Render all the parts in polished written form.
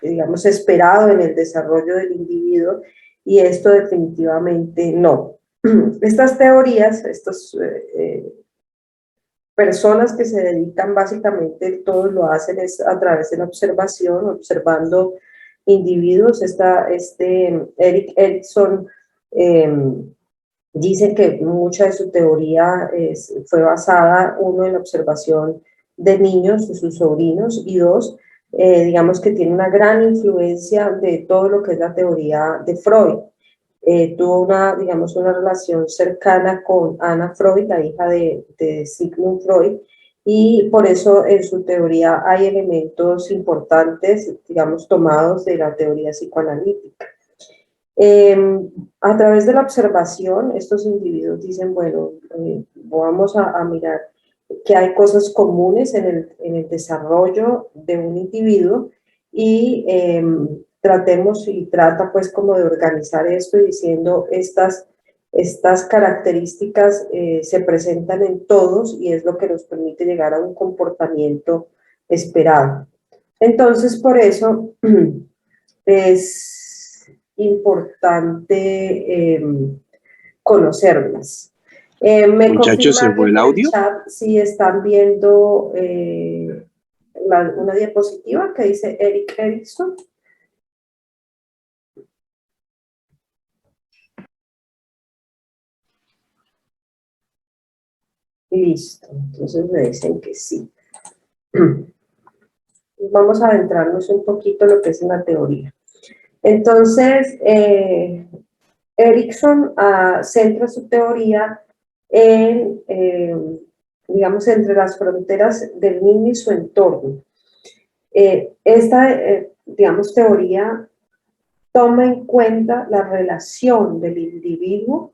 digamos, esperado en el desarrollo del individuo, y esto definitivamente no. Estas teorías, estas personas que se dedican básicamente, todos lo hacen es a través de la observación, observando individuos. Erik Erikson dice que mucha de su teoría fue basada, uno, en la observación de niños, de sus sobrinos, y dos, digamos que tiene una gran influencia de todo lo que es la teoría de Freud. Tuvo digamos, una relación cercana con Anna Freud, la hija de Sigmund Freud, y por eso en su teoría hay elementos importantes, digamos, tomados de la teoría psicoanalítica. A través de la observación, estos individuos dicen, bueno, vamos a mirar que hay cosas comunes en el desarrollo de un individuo, y tratemos, y trata pues como de organizar esto diciendo estas características se presentan en todos y es lo que nos permite llegar a un comportamiento esperado. Entonces, por eso es importante conocerlas. Me Muchachos, ¿se confirman fue el en el audio? chat si están viendo una diapositiva que dice Erik Erikson. Listo, entonces me dicen que sí. Vamos a adentrarnos un poquito en lo que es la teoría. Entonces, Erikson centra su teoría en, digamos, entre las fronteras del niño y su entorno. Esta, digamos, teoría toma en cuenta la relación del individuo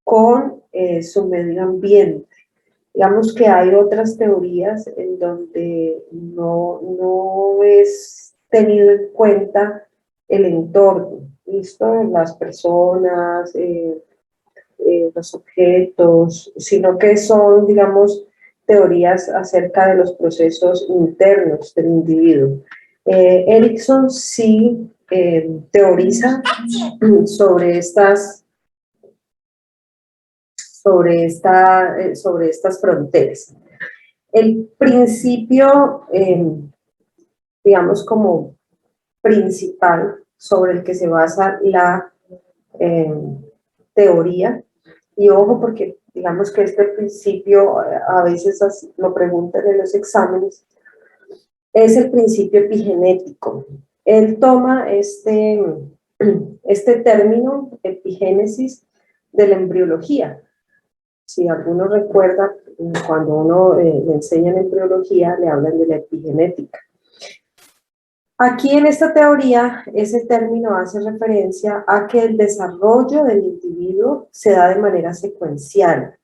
con su medio ambiente. Digamos que hay otras teorías en donde no es tenido en cuenta el entorno, ¿listo? Las personas, los objetos, sino que son, digamos, teorías acerca de los procesos internos del individuo. Erikson sí teoriza sobre estas fronteras. El principio, digamos, como principal sobre el que se basa la teoría, y ojo porque digamos que este principio a veces lo preguntan en los exámenes, es el principio epigenético. Él toma este término, epigénesis, de la embriología. Si alguno recuerda, cuando uno le enseñan embriología, le hablan de la epigenética. Aquí en esta teoría, ese término hace referencia a que el desarrollo del individuo se da de manera secuencial.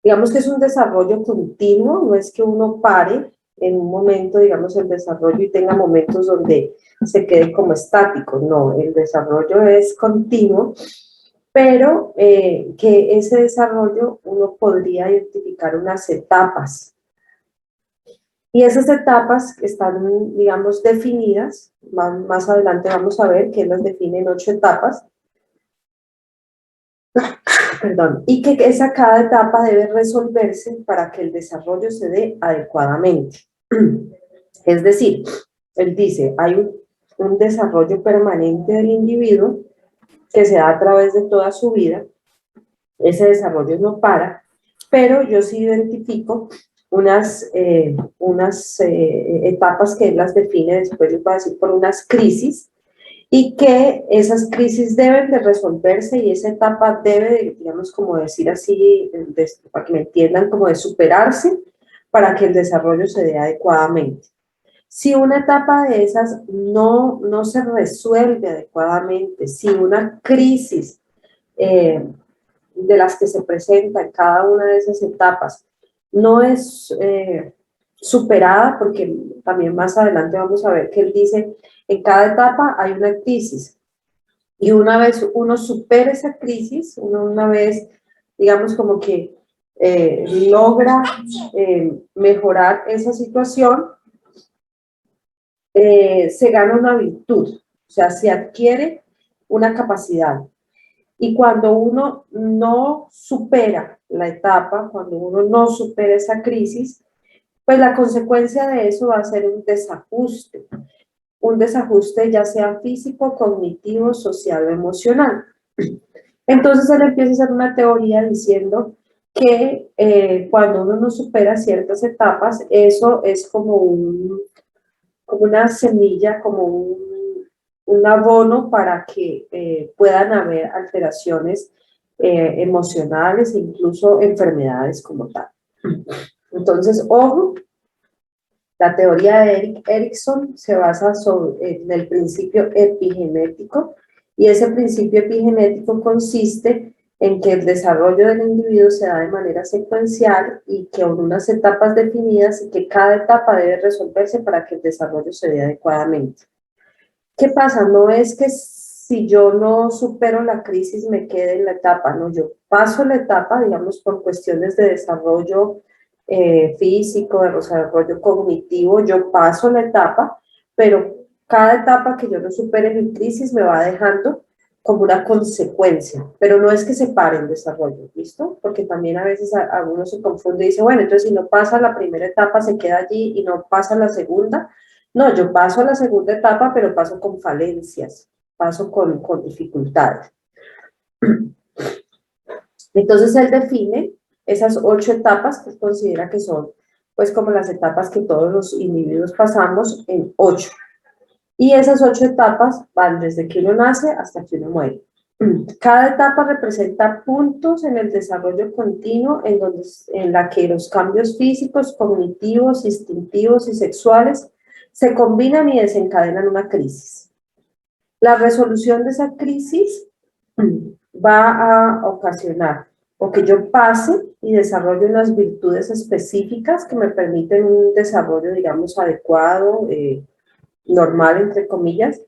Digamos que es un desarrollo continuo, no es que uno pare en un momento, digamos, el desarrollo y tenga momentos donde se quede como estático, no, el desarrollo es continuo, pero que ese desarrollo uno podría identificar unas etapas. Y esas etapas están, digamos, definidas, más adelante vamos a ver que él las define en 8 etapas, perdón, y que cada etapa debe resolverse para que el desarrollo se dé adecuadamente. Es decir, él dice, hay un desarrollo permanente del individuo que se da a través de toda su vida, ese desarrollo no para, pero yo sí identifico unas etapas que él las define, después les voy a decir, por unas crisis, y que esas crisis deben de resolverse y esa etapa debe, digamos, como decir así, para que me entiendan, como de superarse para que el desarrollo se dé adecuadamente. Si una etapa de esas no se resuelve adecuadamente, si una crisis de las que se presenta en cada una de esas etapas no es superada, porque también más adelante vamos a ver que él dice, en cada etapa hay una crisis, y una vez uno supera esa crisis, una vez, digamos, como que logra mejorar esa situación, se gana una virtud, o sea, se adquiere una capacidad. Y cuando uno no supera la etapa, cuando uno no supera esa crisis, pues la consecuencia de eso va a ser un desajuste ya sea físico, cognitivo, social o emocional. Entonces él empieza a hacer una teoría diciendo que cuando uno no supera ciertas etapas, eso es como una semilla, como un abono para que puedan haber alteraciones emocionales e incluso enfermedades como tal. Entonces, ojo, la teoría de Erik Erikson se basa en el principio epigenético, y ese principio epigenético consiste en que el desarrollo del individuo se da de manera secuencial y que con unas etapas definidas, y que cada etapa debe resolverse para que el desarrollo se dé adecuadamente. ¿Qué pasa? No es que si yo no supero la crisis me quede en la etapa, no, yo paso la etapa, digamos, por cuestiones de desarrollo físico, de desarrollo cognitivo, yo paso la etapa, pero cada etapa que yo no supere mi crisis me va dejando como una consecuencia, pero no es que se pare el desarrollo, ¿listo? Porque también a veces a uno se confunde y dice, bueno, entonces si no pasa la primera etapa se queda allí y no pasa la segunda. No, yo paso a la segunda etapa, pero paso con falencias, paso con dificultades. Entonces él define esas 8 etapas que considera que son pues como las etapas que todos los individuos pasamos en 8. Y esas 8 etapas van desde que uno nace hasta que uno muere. Cada etapa representa puntos en el desarrollo continuo en la que los cambios físicos, cognitivos, instintivos y sexuales se combinan y desencadenan una crisis. La resolución de esa crisis va a ocasionar o que yo pase y desarrolle unas virtudes específicas que me permiten un desarrollo, digamos, adecuado, normal, entre comillas,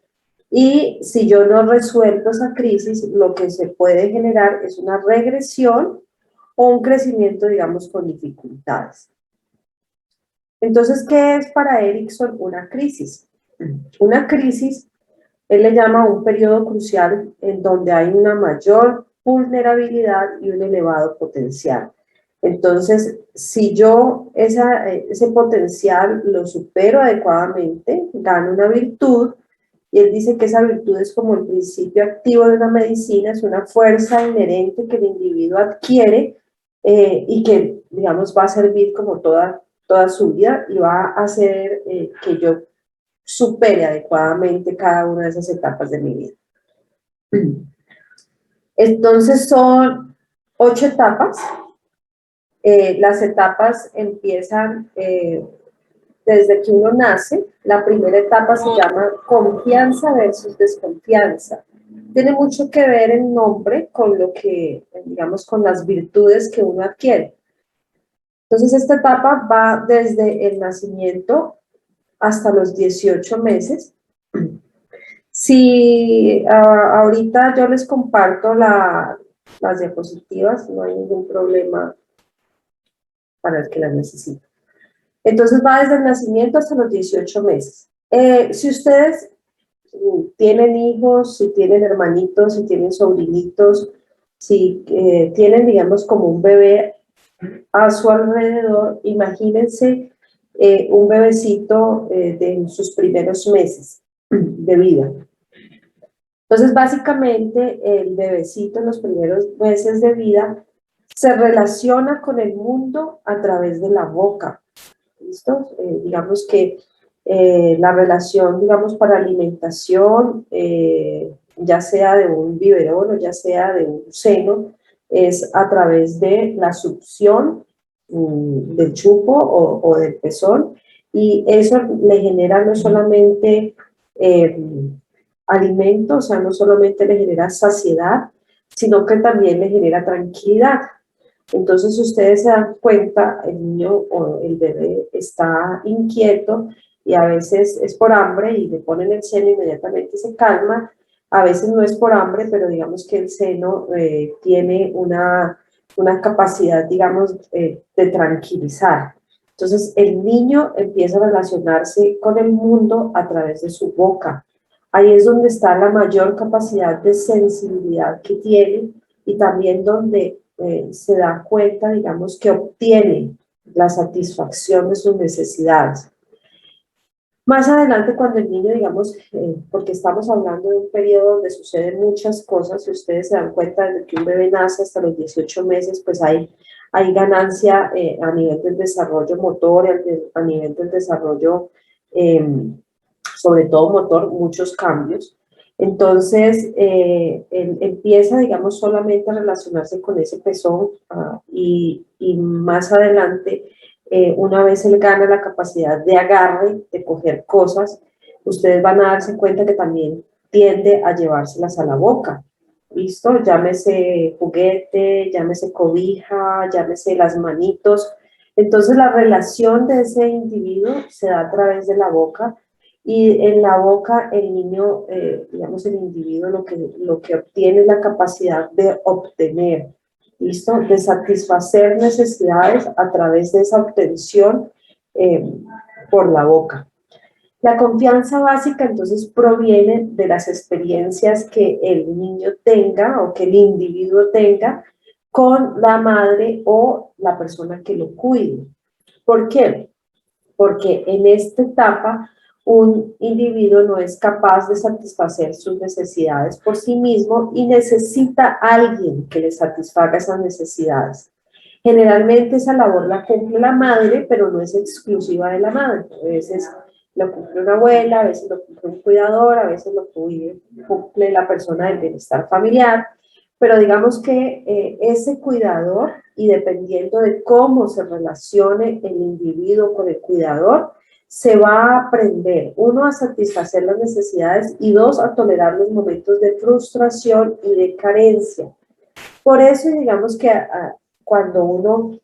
y si yo no resuelvo esa crisis, lo que se puede generar es una regresión o un crecimiento, digamos, con dificultades. Entonces, ¿qué es para Erikson una crisis? Una crisis, él le llama un periodo crucial en donde hay una mayor vulnerabilidad y un elevado potencial. Entonces, si yo ese potencial lo supero adecuadamente, gano una virtud, y él dice que esa virtud es como el principio activo de una medicina, es una fuerza inherente que el individuo adquiere y que, digamos, va a servir como toda su vida y va a hacer que yo supere adecuadamente cada una de esas etapas de mi vida. Entonces son 8 etapas. Las etapas empiezan desde que uno nace. La primera etapa se llama confianza versus desconfianza. Tiene mucho que ver el nombre con lo que, digamos, con las virtudes que uno adquiere. Entonces esta etapa va desde el nacimiento hasta los 18 meses. Si ahorita yo les comparto las diapositivas, no hay ningún problema para el que las necesite. Entonces va desde el nacimiento hasta los 18 meses. Si ustedes tienen hijos, si tienen hermanitos, si tienen sobrinitos, si tienen, digamos, como un bebé a su alrededor, imagínense un bebecito en sus primeros meses de vida. Entonces, básicamente, el bebecito en los primeros meses de vida se relaciona con el mundo a través de la boca. ¿Listo? Digamos que la relación, digamos, para alimentación, ya sea de un biberón o ya sea de un seno, es a través de la succión del chupo o del pezón, y eso le genera no solamente alimento, o sea, no solamente le genera saciedad, sino que también le genera tranquilidad. Entonces, si ustedes se dan cuenta, el niño o el bebé está inquieto y a veces es por hambre y le ponen el seno e inmediatamente se calma. A veces no es por hambre, pero digamos que el seno tiene una capacidad, digamos, de tranquilizar. Entonces, el niño empieza a relacionarse con el mundo a través de su boca. Ahí es donde está la mayor capacidad de sensibilidad que tiene y también donde se da cuenta, digamos, que obtiene la satisfacción de sus necesidades. Más adelante, cuando el niño, digamos, porque estamos hablando de un periodo donde suceden muchas cosas, si ustedes se dan cuenta, desde que un bebé nace hasta los 18 meses, pues hay ganancia a nivel del desarrollo motor, a nivel del desarrollo, sobre todo motor, muchos cambios. Entonces, él empieza, digamos, solamente a relacionarse con ese pezón y más adelante una vez él gana la capacidad de agarre, de coger cosas, ustedes van a darse cuenta que también tiende a llevárselas a la boca. ¿Listo? Llámese juguete, llámese cobija, llámese las manitos. Entonces la relación de ese individuo se da a través de la boca y en la boca el niño, digamos el individuo lo que obtiene es la capacidad de obtener. ¿Listo? De satisfacer necesidades a través de esa obtención por la boca. La confianza básica entonces proviene de las experiencias que el niño tenga o que el individuo tenga con la madre o la persona que lo cuide. ¿Por qué? Porque en esta etapa un individuo no es capaz de satisfacer sus necesidades por sí mismo y necesita a alguien que le satisfaga esas necesidades. Generalmente esa labor la cumple la madre, pero no es exclusiva de la madre. A veces lo cumple una abuela, a veces lo cumple un cuidador, a veces lo cumple la persona del bienestar familiar, pero digamos que ese cuidador, y dependiendo de cómo se relacione el individuo con el cuidador, se va a aprender, uno, a satisfacer las necesidades y dos, a tolerar los momentos de frustración y de carencia. Por eso, digamos que cuando uno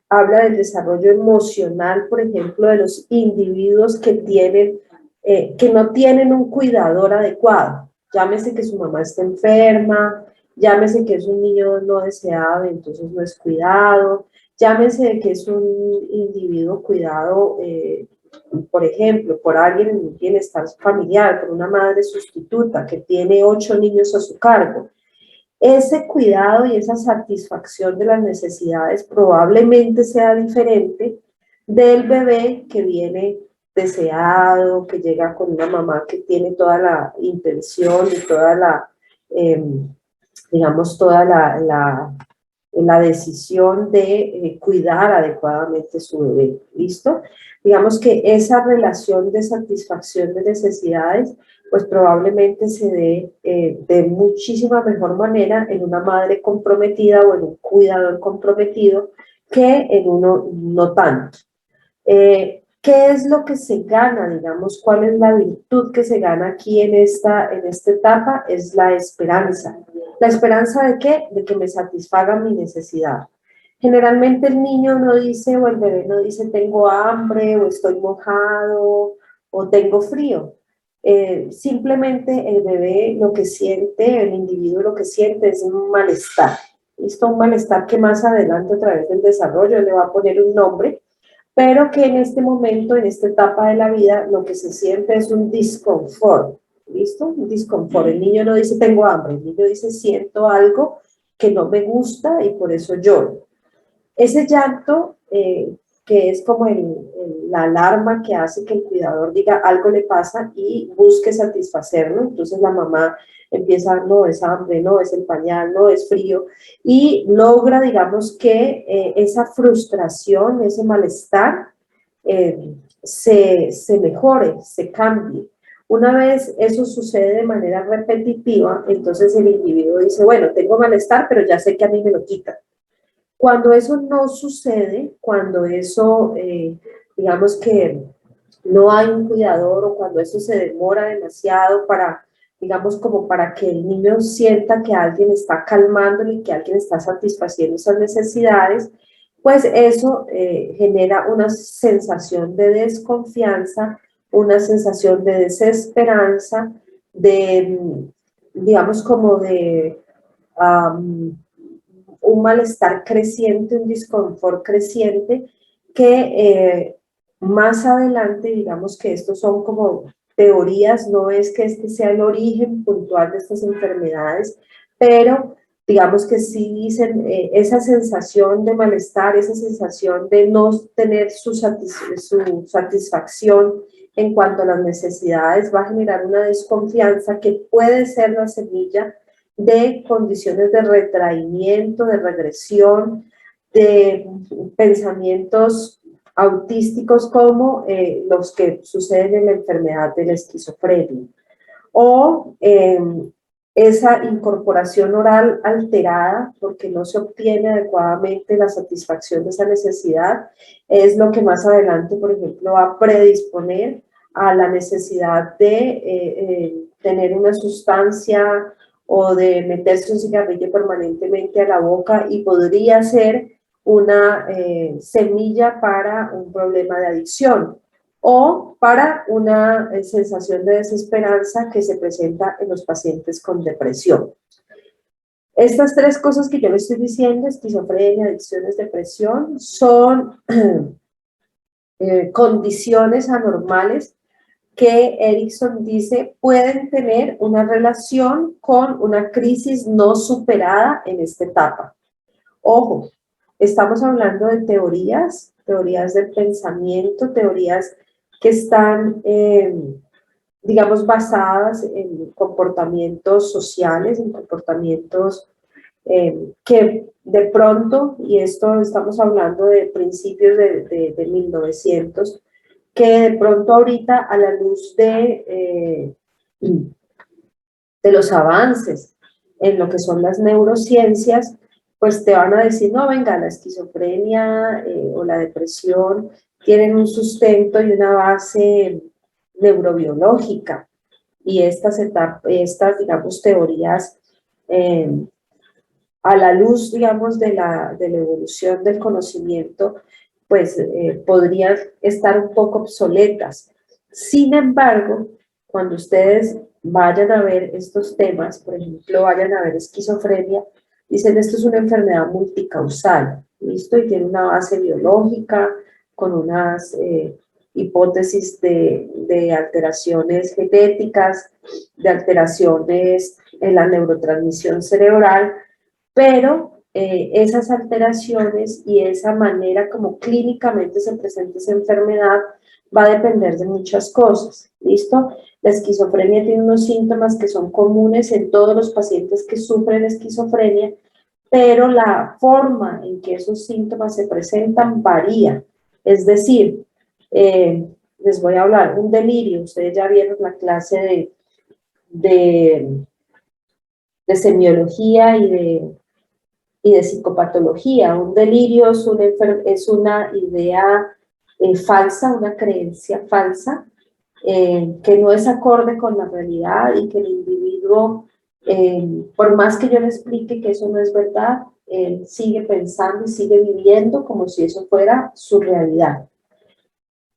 habla del desarrollo emocional, por ejemplo, de los individuos que no tienen un cuidador adecuado, llámese que su mamá está enferma, llámese que es un niño no deseado, entonces no es cuidado, llámese que es un individuo cuidado, por ejemplo, por alguien en un bienestar familiar, por una madre sustituta que tiene 8 niños a su cargo. Ese cuidado y esa satisfacción de las necesidades probablemente sea diferente del bebé que viene deseado, que llega con una mamá que tiene toda la intención y toda la, digamos, toda la decisión de cuidar adecuadamente su bebé. ¿Listo? Digamos que esa relación de satisfacción de necesidades pues probablemente se dé de muchísima mejor manera en una madre comprometida o en un cuidador comprometido que en uno no tanto. ¿Qué es lo que se gana, digamos, cuál es la virtud que se gana aquí en esta etapa? Es la esperanza. ¿La esperanza de qué? De que me satisfaga mi necesidad. Generalmente el niño no dice o el bebé no dice tengo hambre o estoy mojado o tengo frío. Simplemente el bebé lo que siente, el individuo lo que siente es un malestar. ¿Listo? Un malestar que más adelante a través del desarrollo le va a poner un nombre, pero que en este momento, en esta etapa de la vida, lo que se siente es un disconfort. ¿Listo? Un disconfort. El niño no dice tengo hambre, el niño dice siento algo que no me gusta y por eso lloro. Ese llanto, que es como la alarma que hace que el cuidador diga algo le pasa y busque satisfacerlo, entonces la mamá empieza, no, es hambre, no, es el pañal, no, es frío, y logra, digamos, que esa frustración, ese malestar, se mejore, se cambie. Una vez eso sucede de manera repetitiva, entonces el individuo dice, bueno, tengo malestar, pero ya sé que a mí me lo quitan. Cuando eso no sucede, cuando eso, digamos que no hay un cuidador o cuando eso se demora demasiado para, digamos, como para que el niño sienta que alguien está calmándolo y que alguien está satisfaciendo esas necesidades, pues eso genera una sensación de desconfianza, una sensación de desesperanza, de, digamos, como de un malestar creciente, un disconfort creciente, que más adelante, digamos que estos son como teorías, no es que este sea el origen puntual de estas enfermedades, pero digamos que sí dicen esa sensación de malestar, esa sensación de no tener su satisfacción en cuanto a las necesidades, va a generar una desconfianza que puede ser la semilla de condiciones de retraimiento, de regresión, de pensamientos autísticos como los que suceden en la enfermedad de la esquizofrenia. O esa incorporación oral alterada, porque no se obtiene adecuadamente la satisfacción de esa necesidad, es lo que más adelante, por ejemplo, va a predisponer a la necesidad de tener una sustancia o de meterse un cigarrillo permanentemente a la boca, y podría ser una semilla para un problema de adicción o para una sensación de desesperanza que se presenta en los pacientes con depresión. Estas tres cosas que yo le estoy diciendo, esquizofrenia, adicciones, depresión, son condiciones anormales que Erickson dice pueden tener una relación con una crisis no superada en esta etapa. Ojo, estamos hablando de teorías del pensamiento, teorías que están, digamos, basadas en comportamientos sociales, en comportamientos que de pronto, y esto estamos hablando de principios de 1900, que de pronto ahorita a la luz de los avances en lo que son las neurociencias, pues te van a decir, no, venga, la esquizofrenia o la depresión tienen un sustento y una base neurobiológica, y estas, digamos, teorías a la luz, digamos, de la evolución del conocimiento, pues podrían estar un poco obsoletas. Sin embargo, cuando ustedes vayan a ver estos temas, por ejemplo, vayan a ver esquizofrenia, dicen esto es una enfermedad multicausal, ¿listo? Y tiene una base biológica, con unas hipótesis de alteraciones genéticas, de alteraciones en la neurotransmisión cerebral, pero esas alteraciones y esa manera como clínicamente se presenta esa enfermedad va a depender de muchas cosas, ¿listo? La esquizofrenia tiene unos síntomas que son comunes en todos los pacientes que sufren esquizofrenia, pero la forma en que esos síntomas se presentan varía. Es decir, les voy a hablar, un delirio, ustedes ya vieron la clase de semiología y de psicopatología. Un delirio es una idea falsa, una creencia falsa, que no es acorde con la realidad, y que el individuo, por más que yo le explique que eso no es verdad, sigue pensando y sigue viviendo como si eso fuera su realidad.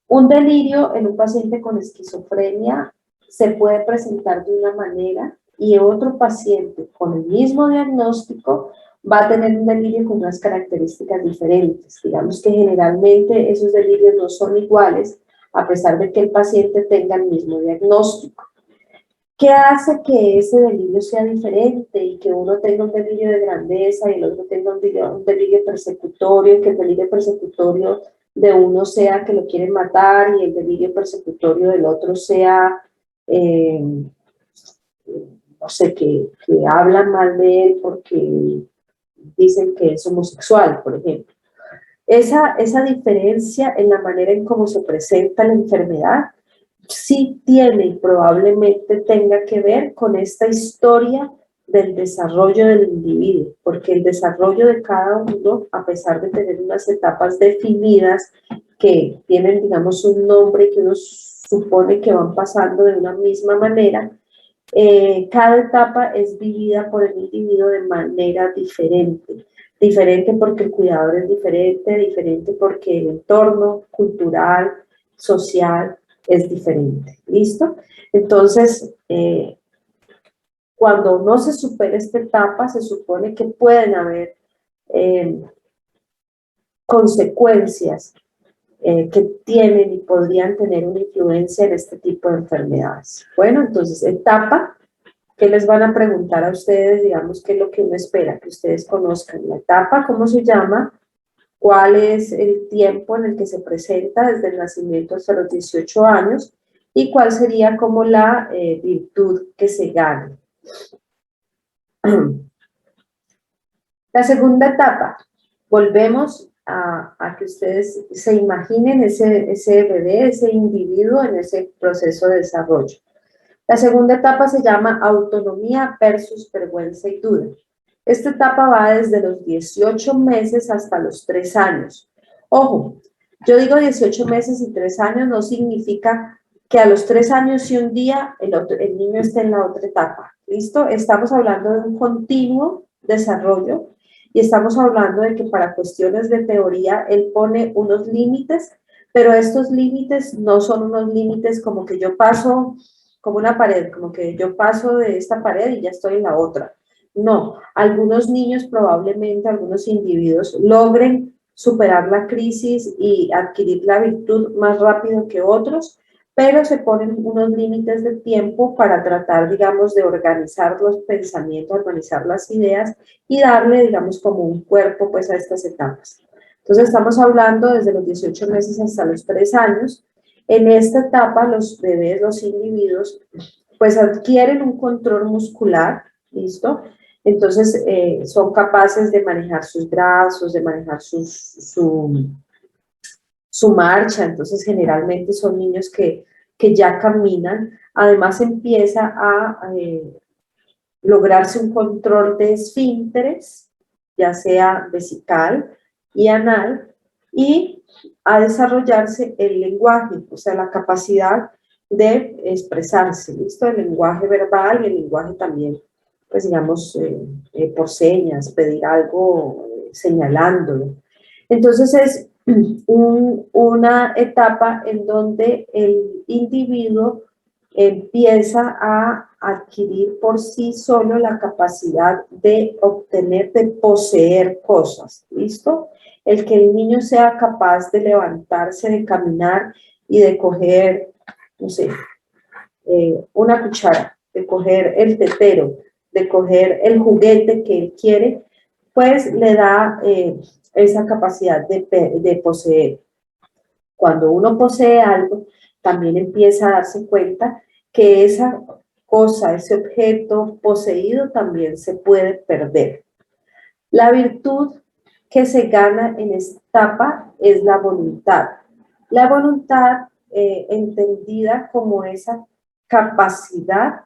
Un delirio en un paciente con esquizofrenia se puede presentar de una manera, y otro paciente con el mismo diagnóstico va a tener un delirio con unas características diferentes. Digamos que generalmente esos delirios no son iguales, a pesar de que el paciente tenga el mismo diagnóstico. ¿Qué hace que ese delirio sea diferente y que uno tenga un delirio de grandeza y el otro tenga un delirio persecutorio, que el delirio persecutorio de uno sea que lo quieren matar y el delirio persecutorio del otro sea, no sé, que hablan mal de él porque dicen que es homosexual, por ejemplo? Esa diferencia en la manera en cómo se presenta la enfermedad sí tiene y probablemente tenga que ver con esta historia del desarrollo del individuo, porque el desarrollo de cada uno, a pesar de tener unas etapas definidas que tienen, digamos, un nombre que uno supone que van pasando de una misma manera, cada etapa es vivida por el individuo de manera diferente. Diferente porque el cuidador es diferente, diferente porque el entorno cultural, social, es diferente. ¿Listo? Entonces, cuando no se supera esta etapa, se supone que pueden haber consecuencias que tienen y podrían tener una influencia en este tipo de enfermedades. Bueno, entonces, etapa, ¿qué les van a preguntar a ustedes? Digamos, ¿qué es lo que uno espera que ustedes conozcan? La etapa, ¿cómo se llama? ¿Cuál es el tiempo en el que se presenta desde el nacimiento hasta los 18 años? ¿Y cuál sería como la virtud que se gana? La segunda etapa, volvemos a que ustedes se imaginen ese bebé, ese individuo en ese proceso de desarrollo. La segunda etapa se llama autonomía versus vergüenza y duda. Esta etapa va desde los 18 meses hasta los 3 años. Ojo, yo digo 18 meses y 3 años no significa que a los 3 años y un día el niño esté en la otra etapa. ¿Listo? Estamos hablando de un continuo desarrollo y estamos hablando de que para cuestiones de teoría él pone unos límites, pero estos límites no son unos límites como que yo paso como una pared, como que yo paso de esta pared y ya estoy en la otra. No, algunos niños probablemente, algunos individuos logren superar la crisis y adquirir la virtud más rápido que otros, pero se ponen unos límites de tiempo para tratar, digamos, de organizar los pensamientos, organizar las ideas y darle, digamos, como un cuerpo pues a estas etapas. Entonces estamos hablando desde los 18 meses hasta los 3 años. En esta etapa los bebés, los individuos, pues adquieren un control muscular, ¿listo? Entonces son capaces de manejar sus brazos, de manejar su marcha, entonces generalmente son niños que ya caminan. Además empieza a lograrse un control de esfínteres, ya sea vesical y anal, y a desarrollarse el lenguaje, o sea, la capacidad de expresarse, ¿listo? El lenguaje verbal y el lenguaje también, pues digamos, por señas, pedir algo señalándolo. Entonces es una etapa en donde el individuo empieza a adquirir por sí solo la capacidad de obtener, de poseer cosas, ¿listo? El que el niño sea capaz de levantarse, de caminar y de coger, no sé, una cuchara, de coger el tetero, de coger el juguete que él quiere, pues le da esa capacidad de poseer. Cuando uno posee algo, también empieza a darse cuenta que esa cosa, ese objeto poseído también se puede perder. La virtud que se gana en esta etapa es la voluntad. La voluntad entendida como esa capacidad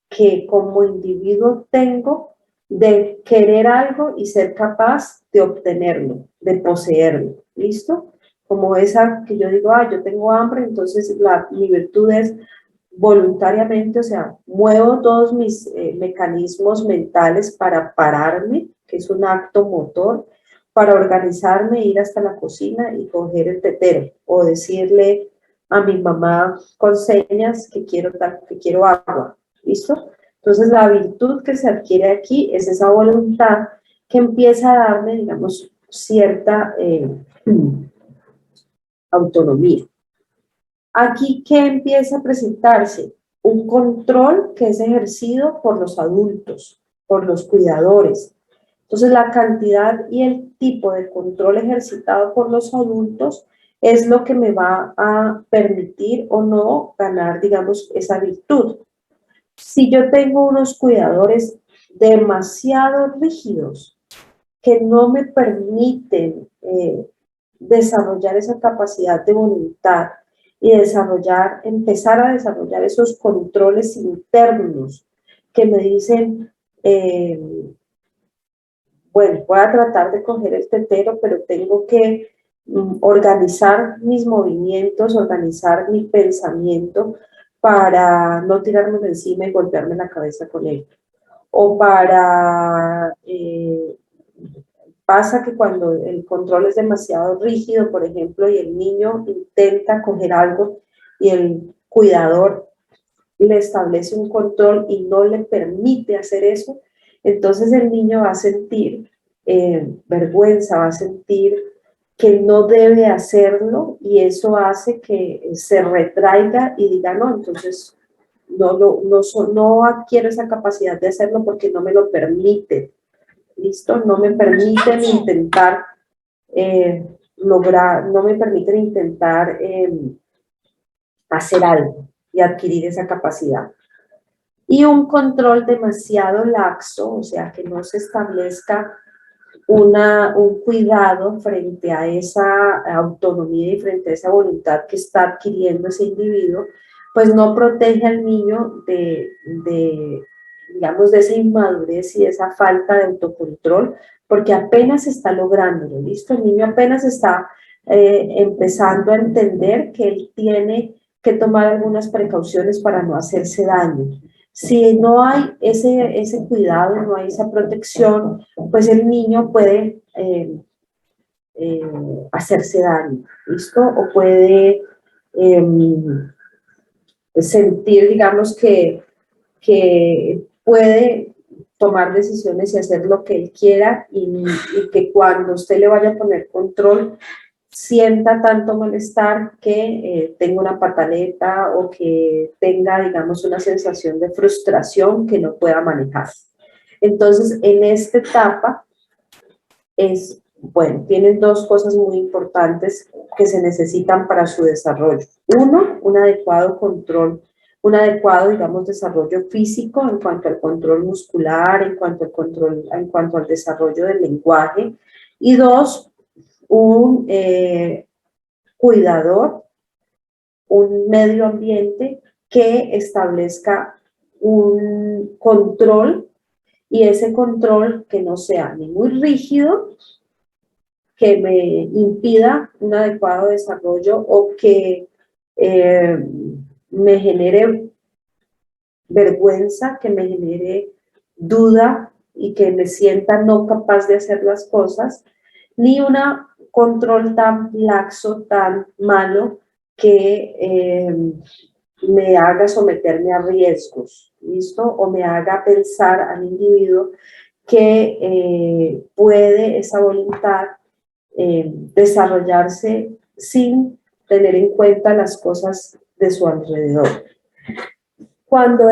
que como individuo tengo de querer algo y ser capaz de obtenerlo, de poseerlo. ¿Listo? Como esa que yo digo, yo tengo hambre, entonces mi virtud es voluntariamente, o sea, muevo todos mis mecanismos mentales para pararme, que es un acto motor, para organizarme, ir hasta la cocina y coger el tetero, o decirle a mi mamá con señas que quiero agua, ¿listo? Entonces la virtud que se adquiere aquí es esa voluntad que empieza a darme, digamos, cierta autonomía. Aquí, ¿qué empieza a presentarse? Un control que es ejercido por los adultos, por los cuidadores. Entonces, la cantidad y el tipo de control ejercitado por los adultos es lo que me va a permitir o no ganar, digamos, esa virtud. Si yo tengo unos cuidadores demasiado rígidos que no me permiten desarrollar esa capacidad de voluntad y empezar a desarrollar esos controles internos que me dicen, bueno, voy a tratar de coger el tetero, pero tengo que organizar mis movimientos, organizar mi pensamiento para no tirarme de encima y golpearme la cabeza con él. O para pasa que cuando el control es demasiado rígido, por ejemplo, y el niño intenta coger algo y el cuidador le establece un control y no le permite hacer eso, entonces el niño va a sentir vergüenza, va a sentir que no debe hacerlo y eso hace que se retraiga y diga, no, entonces no adquiero esa capacidad de hacerlo porque no me lo permite, ¿listo? No me permiten intentar no me permiten intentar hacer algo y adquirir esa capacidad. Y un control demasiado laxo, o sea, que no se establezca un cuidado frente a esa autonomía y frente a esa voluntad que está adquiriendo ese individuo, pues no protege al niño digamos, de esa inmadurez y de esa falta de autocontrol, porque apenas está lográndolo, ¿listo? El niño apenas está empezando a entender que él tiene que tomar algunas precauciones para no hacerse daño. Si no hay ese cuidado, no hay esa protección, pues el niño puede hacerse daño, ¿listo? O puede sentir, digamos, que puede tomar decisiones y hacer lo que él quiera y que cuando usted le vaya a poner control, sienta tanto malestar que tenga una pataleta o que tenga, digamos, una sensación de frustración que no pueda manejar. Entonces, en esta etapa tienen dos cosas muy importantes que se necesitan para su desarrollo. Uno, un adecuado control, un adecuado, digamos, desarrollo físico en cuanto al control muscular, en cuanto al desarrollo del lenguaje. Y dos, un cuidador, un medio ambiente que establezca un control y ese control que no sea ni muy rígido, que me impida un adecuado desarrollo o que me genere vergüenza, que me genere duda y que me sienta no capaz de hacer las cosas, ni un control tan laxo, tan malo, que me haga someterme a riesgos, ¿listo? O me haga pensar al individuo que puede esa voluntad desarrollarse sin tener en cuenta las cosas de su alrededor. Cuando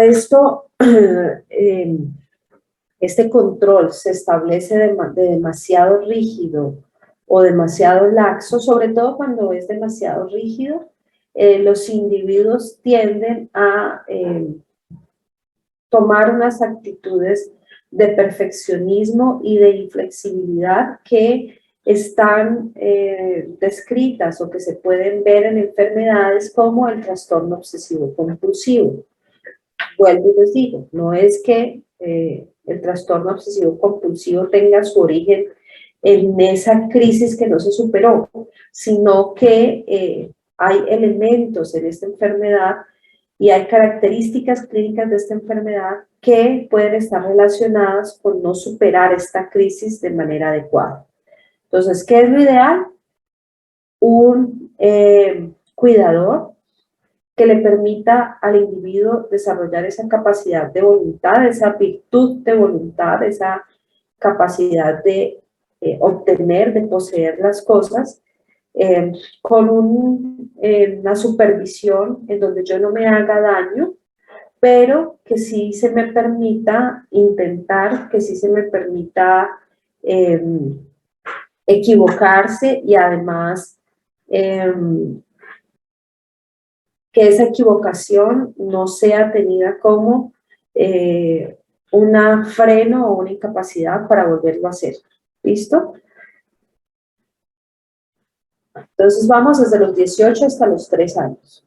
este control se establece de demasiado rígido o demasiado laxo, sobre todo cuando es demasiado rígido, los individuos tienden a tomar unas actitudes de perfeccionismo y de inflexibilidad que están descritas o que se pueden ver en enfermedades como el trastorno obsesivo compulsivo. Vuelvo y les digo, no es que el trastorno obsesivo compulsivo tenga su origen en esa crisis que no se superó, sino que hay elementos en esta enfermedad y hay características clínicas de esta enfermedad que pueden estar relacionadas con no superar esta crisis de manera adecuada. Entonces, ¿qué es lo ideal? Un cuidador que le permita al individuo desarrollar esa capacidad de voluntad, esa virtud de voluntad, esa capacidad de obtener, de poseer las cosas, con una supervisión en donde yo no me haga daño, pero que sí se me permita intentar, que sí se me permita equivocarse y además que esa equivocación no sea tenida como un freno o una incapacidad para volverlo a hacer. ¿Listo? Entonces vamos desde los 18 hasta los 3 años.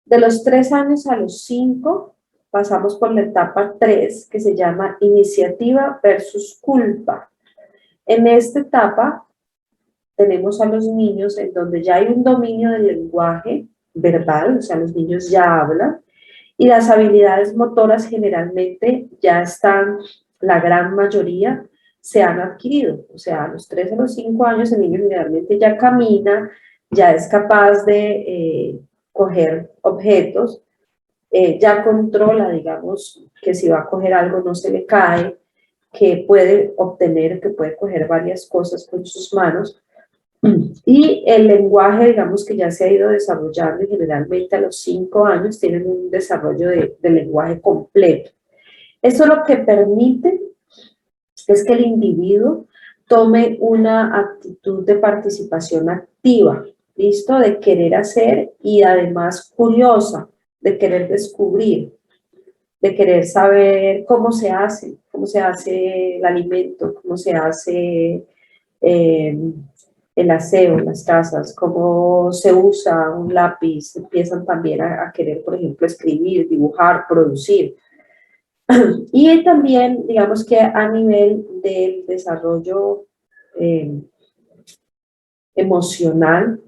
De los 3 años a los 5 pasamos por la etapa 3 que se llama iniciativa versus culpa. En esta etapa tenemos a los niños en donde ya hay un dominio del lenguaje verbal, o sea, los niños ya hablan, y las habilidades motoras generalmente ya están, la gran mayoría, se han adquirido. O sea, a los 3 a los 5 años el niño generalmente ya camina, ya es capaz de coger objetos, ya controla, digamos, que si va a coger algo no se le cae, que puede obtener, que puede coger varias cosas con sus manos, Y el lenguaje, digamos que ya se ha ido desarrollando y generalmente a los 5 años tienen un desarrollo de lenguaje completo. Eso lo que permite es que el individuo tome una actitud de participación activa, ¿listo? De querer hacer y además curiosa, de querer descubrir, de querer saber cómo se hace el alimento, cómo se hace eh, el aseo en las casas, cómo se usa un lápiz, empiezan también a querer, por ejemplo, escribir, dibujar, producir. Y también, digamos que a nivel del desarrollo eh, emocional,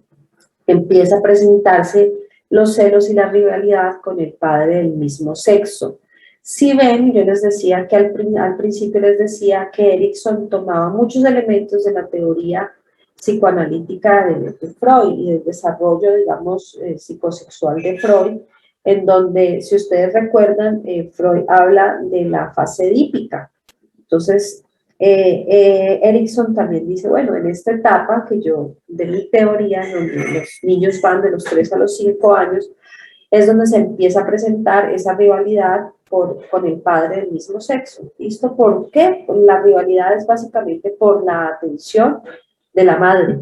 empieza a presentarse los celos y la rivalidad con el padre del mismo sexo. Si ven, yo les decía que al principio les decía que Erikson tomaba muchos elementos de la teoría psicoanalítica de Freud y del desarrollo, digamos, psicosexual de Freud, en donde, si ustedes recuerdan, Freud habla de la fase edípica. Entonces, Erikson también dice, bueno, en esta etapa que yo, de mi teoría, en donde los niños van de los 3 a los 5 años, es donde se empieza a presentar esa rivalidad con el padre del mismo sexo. ¿Listo? ¿Por qué? La rivalidad es básicamente por la atención de la madre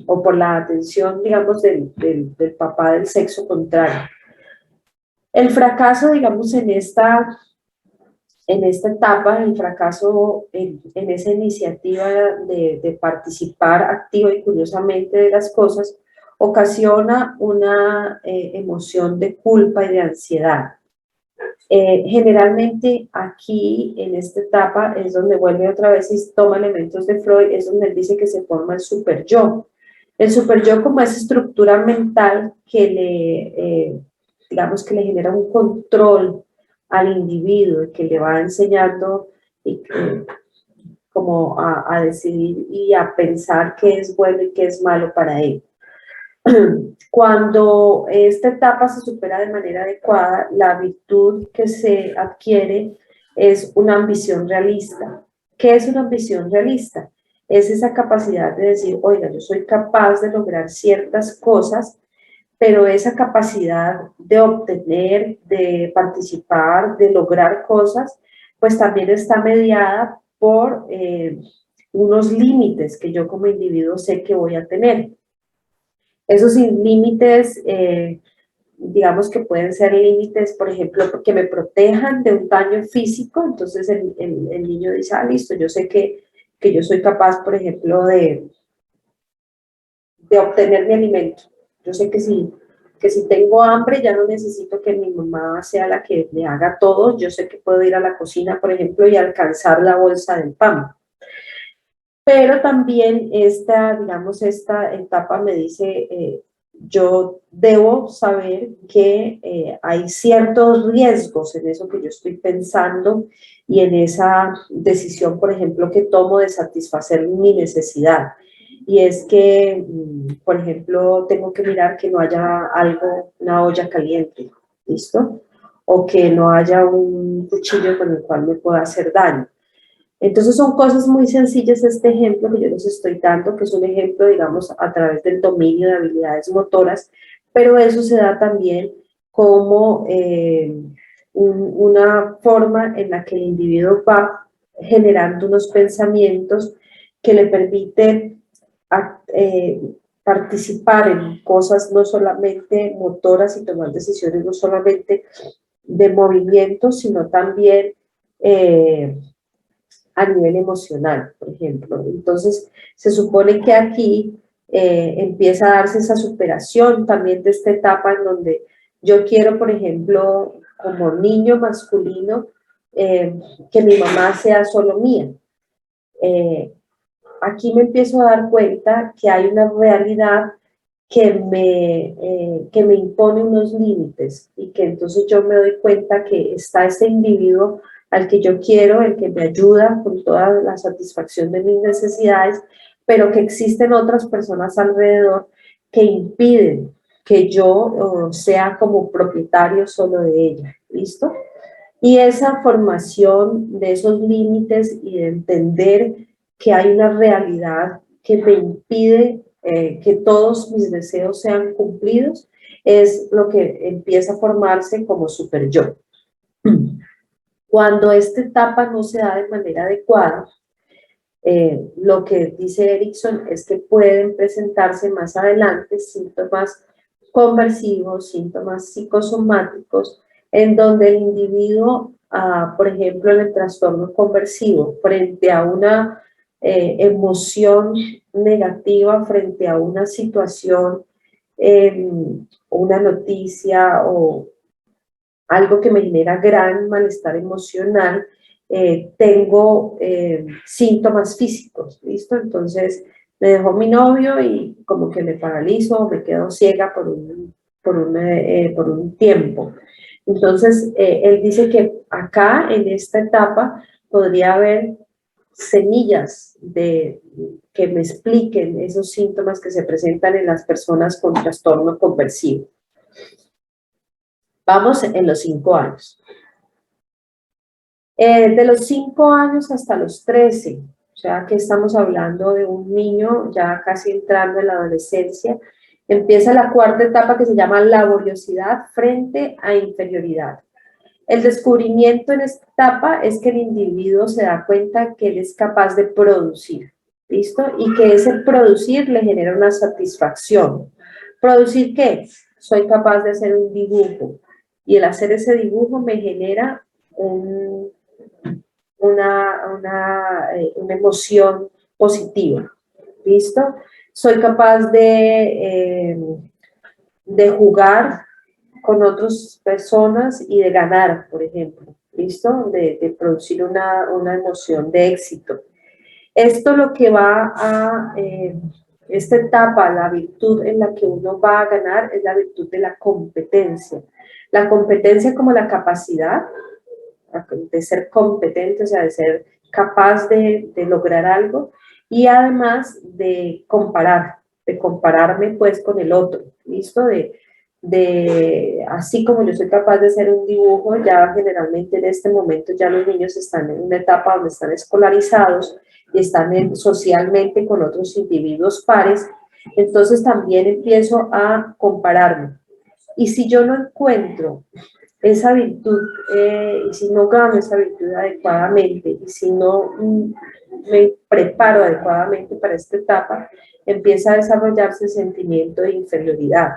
o por la atención, digamos, del papá del sexo contrario. El fracaso, digamos, en esta etapa, el fracaso en esa iniciativa de participar activa y curiosamente de las cosas, ocasiona una emoción de culpa y de ansiedad. Generalmente aquí, en esta etapa, es donde vuelve otra vez y toma elementos de Freud, es donde él dice que se forma el super yo. El super yo como esa estructura mental que digamos que le genera un control al individuo, que le va enseñando y, como a decidir y a pensar qué es bueno y qué es malo para él. Cuando esta etapa se supera de manera adecuada, la virtud que se adquiere es una ambición realista. ¿Qué es una ambición realista? Es esa capacidad de decir, oiga, yo soy capaz de lograr ciertas cosas, pero esa capacidad de obtener, de participar, de lograr cosas, pues también está mediada por unos límites que yo como individuo sé que voy a tener. Esos límites, digamos que pueden ser límites, por ejemplo, que me protejan de un daño físico, entonces el niño dice, ah, listo, yo sé que yo soy capaz, por ejemplo, de obtener mi alimento. Yo sé que si tengo hambre ya no necesito que mi mamá sea la que me haga todo, yo sé que puedo ir a la cocina, por ejemplo, y alcanzar la bolsa del pan. Pero también digamos, esta etapa me dice, yo debo saber que hay ciertos riesgos en eso que yo estoy pensando y en esa decisión, por ejemplo, que tomo de satisfacer mi necesidad. Y es que, por ejemplo, tengo que mirar que no haya algo, una olla caliente, ¿listo? O que no haya un cuchillo con el cual me pueda hacer daño. Entonces son cosas muy sencillas este ejemplo que yo les estoy dando, que es un ejemplo, digamos, a través del dominio de habilidades motoras, pero eso se da también como una forma en la que el individuo va generando unos pensamientos que le permiten participar en cosas no solamente motoras y tomar decisiones no solamente de movimiento, sino también a nivel emocional, por ejemplo. Entonces, se supone que aquí empieza a darse esa superación también de esta etapa en donde yo quiero, por ejemplo, como niño masculino, que mi mamá sea solo mía. Aquí me empiezo a dar cuenta que hay una realidad que me impone unos límites y que entonces yo me doy cuenta que está ese individuo al que yo quiero, el que me ayuda con toda la satisfacción de mis necesidades, pero que existen otras personas alrededor que impiden que yo sea como propietario solo de ella, ¿listo? Y esa formación de esos límites y de entender que hay una realidad que me impide que todos mis deseos sean cumplidos, es lo que empieza a formarse como super yo. Cuando esta etapa no se da de manera adecuada, lo que dice Erikson es que pueden presentarse más adelante síntomas conversivos, síntomas psicosomáticos, en donde el individuo, por ejemplo, en el trastorno conversivo, frente a una emoción negativa, frente a una situación, una noticia o algo que me genera gran malestar emocional, tengo síntomas físicos, ¿listo? Entonces me dejó mi novio y como que me paralizo, me quedo ciega por un tiempo. Entonces él dice que acá en esta etapa podría haber semillas que me expliquen esos síntomas que se presentan en las personas con trastorno conversivo. Vamos en los 5 años. De los 5 años hasta los 13, o sea que estamos hablando de un niño ya casi entrando en la adolescencia, empieza la cuarta etapa que se llama laboriosidad frente a inferioridad. El descubrimiento en esta etapa es que el individuo se da cuenta que él es capaz de producir, ¿listo? Y que ese producir le genera una satisfacción. ¿Producir qué? Soy capaz de hacer un dibujo y el hacer ese dibujo me genera una emoción positiva, ¿listo? Soy capaz de jugar con otras personas y de ganar, por ejemplo, ¿listo? De producir una emoción de éxito. Esto lo que va a, esta etapa, la virtud en la que uno va a ganar es la virtud de la competencia. La competencia como la capacidad de ser competente, o sea, de ser capaz de lograr algo y además de compararme pues con el otro, ¿listo? Así como yo soy capaz de hacer un dibujo, ya generalmente en este momento ya los niños están en una etapa donde están escolarizados y están socialmente con otros individuos pares, entonces también empiezo a compararme. Y si yo no encuentro esa virtud, y si no gano esa virtud adecuadamente, y si no me preparo adecuadamente para esta etapa, empieza a desarrollarse el sentimiento de inferioridad.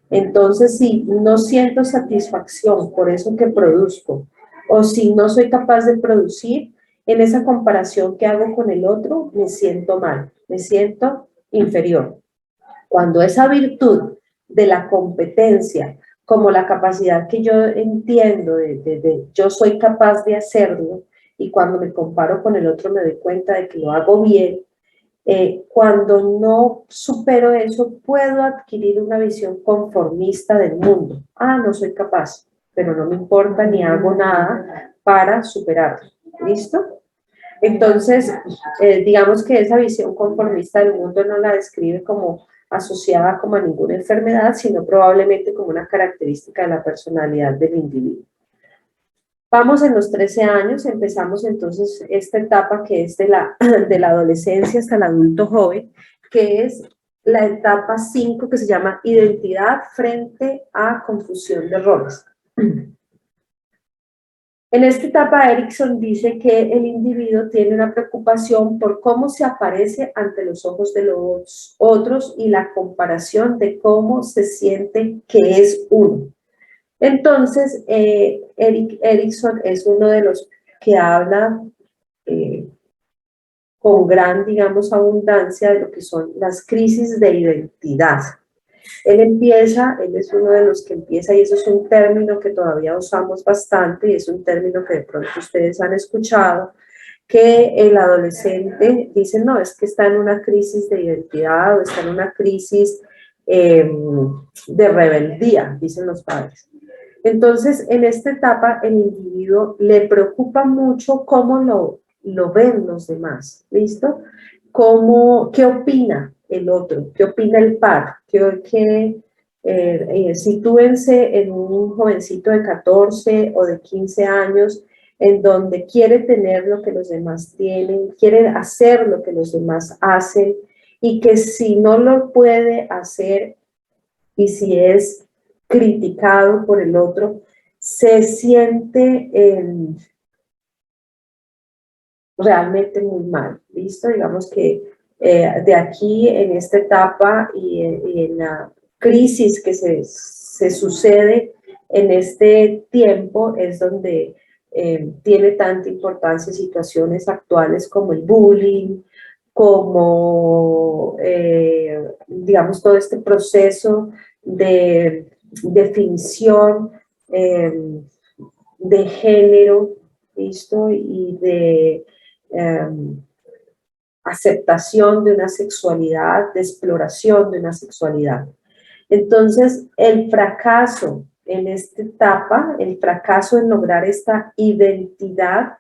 Entonces, si no siento satisfacción por eso que produzco, o si no soy capaz de producir, en esa comparación que hago con el otro, me siento mal, me siento inferior. Cuando esa virtud de la competencia, como la capacidad que yo entiendo yo soy capaz de hacerlo, y cuando me comparo con el otro me doy cuenta de que lo hago bien, cuando no supero eso, puedo adquirir una visión conformista del mundo. No soy capaz, pero no me importa ni hago nada para superarlo. ¿Listo? Entonces, digamos que esa visión conformista del mundo no la describe como asociada como a ninguna enfermedad, sino probablemente como una característica de la personalidad del individuo. Vamos en los 13 años, empezamos entonces esta etapa que es de la adolescencia hasta el adulto joven, que es la etapa 5 que se llama identidad frente a confusión de roles. En esta etapa, Erikson dice que el individuo tiene una preocupación por cómo se aparece ante los ojos de los otros y la comparación de cómo se siente que es uno. Entonces, Erikson es uno de los que habla con gran, digamos, abundancia de lo que son las crisis de identidad. Él es uno de los que empieza, y eso es un término que todavía usamos bastante, y es un término que de pronto ustedes han escuchado, que el adolescente dice, no, es que está en una crisis de identidad o está en una crisis de rebeldía, dicen los padres. Entonces, en esta etapa, el individuo le preocupa mucho cómo lo ven los demás, ¿listo? ¿Qué opina el otro? ¿Qué opina el par? Sitúense en un jovencito de 14 o de 15 años en donde quiere tener lo que los demás tienen, quiere hacer lo que los demás hacen, y que si no lo puede hacer y si es criticado por el otro, se siente realmente muy mal, ¿listo? Digamos que de aquí en esta etapa y en la crisis que se sucede en este tiempo es donde tiene tanta importancia situaciones actuales como el bullying, como, digamos, todo este proceso de definición de género, ¿listo? Y de aceptación de una sexualidad, de exploración de una sexualidad. Entonces, el fracaso en esta etapa, el fracaso en lograr esta identidad,